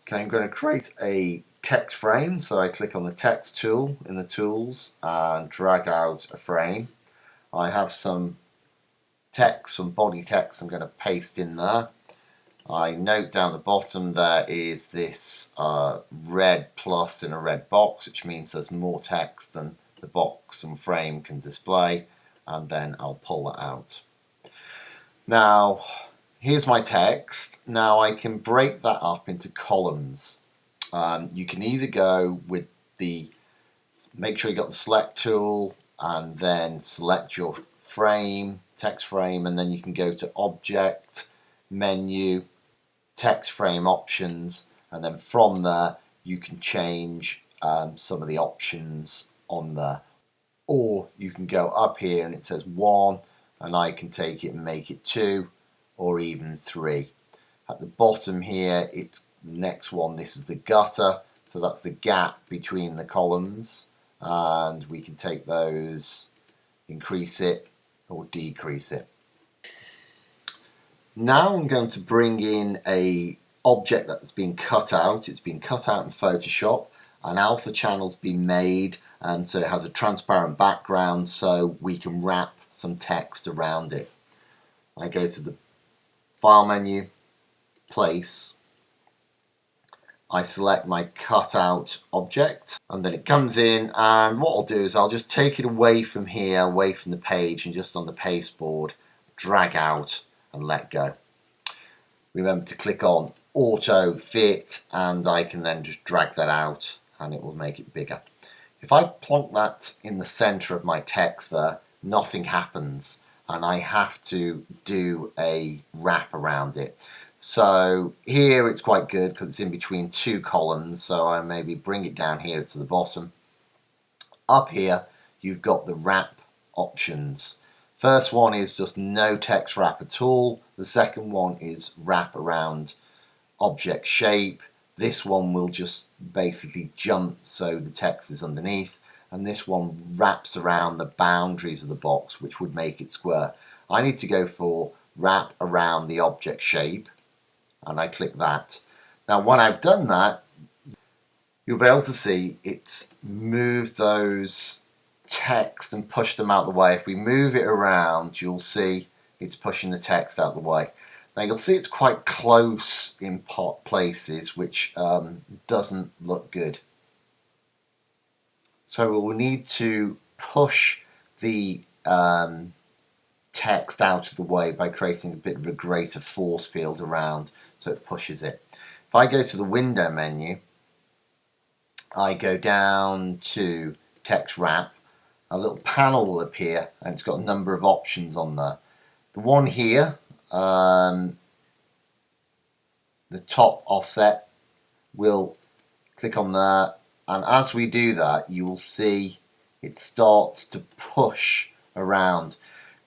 Okay, I'm going to create a text frame, so I click on the text tool in the tools and drag out a frame. I have some text, some body text I'm going to paste in there. I note down the bottom there is this red plus in a red box, which means there's more text than the box and frame can display, and then I'll pull that out. Now here's my text. Now I can break that up into columns. You can either go with make sure you got the select tool and then select your frame, text frame, and then you can go to object, menu, text frame options, and then from there you can change some of the options on there. Or you can go up here and it says 1 and I can take it and make it 2 or even 3. At the bottom here, it's the next one. This is the gutter, so that's the gap between the columns, and we can take those, increase it or decrease it. Now I'm going to bring in a object that's been cut out. It's been cut out in Photoshop. An alpha channel's been made, and so it has a transparent background, so we can wrap some text around it. I go to the File menu, Place. I select my cutout object, and then it comes in, and what I'll do is I'll just take it away from here, away from the page, and just on the pasteboard, drag out and let go. Remember to click on Auto Fit, and I can then just drag that out and it will make it bigger. If I plonk that in the center of my text there, nothing happens, and I have to do a wrap around it. So here it's quite good because it's in between two columns, so I maybe bring it down here to the bottom. Up here you've got the wrap options. First one is just no text wrap at all. The second one is wrap around object shape. This one will just basically jump so the text is underneath, and this one wraps around the boundaries of the box, which would make it square. I need to go for wrap around the object shape, and I click that. Now when I've done that, you'll be able to see it's moved those text and push them out the way. If we move it around, you'll see it's pushing the text out the way. Now you'll see it's quite close in places, which doesn't look good. So we'll need to push the text out of the way by creating a bit of a greater force field around, so it pushes it. If I go to the window menu, I go down to text wrap, a little panel will appear and it's got a number of options on there. The one here, the top offset, we'll click on there, and as we do that you will see it starts to push around.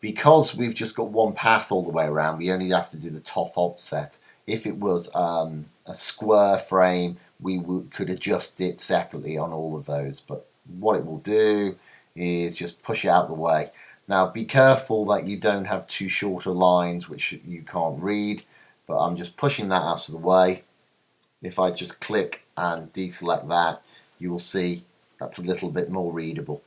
Because we've just got one path all the way around, we only have to do the top offset. If it was a square frame, we could adjust it separately on all of those, but what it will do is just push it out the way. Now be careful that you don't have too shorter lines which you can't read, but I'm just pushing that out of the way. If I just click and deselect that, you will see that's a little bit more readable.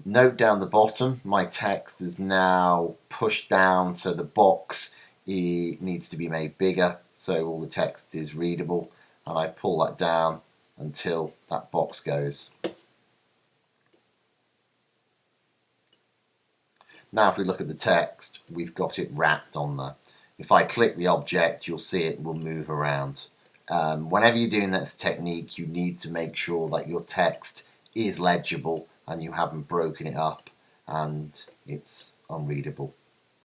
Note down the bottom, my text is now pushed down, so the box needs to be made bigger so all the text is readable, and I pull that down until that box goes. Now if we look at the text, we've got it wrapped on there. If I click the object, you'll see it will move around. Whenever you're doing this technique, you need to make sure that your text is legible and you haven't broken it up and it's unreadable.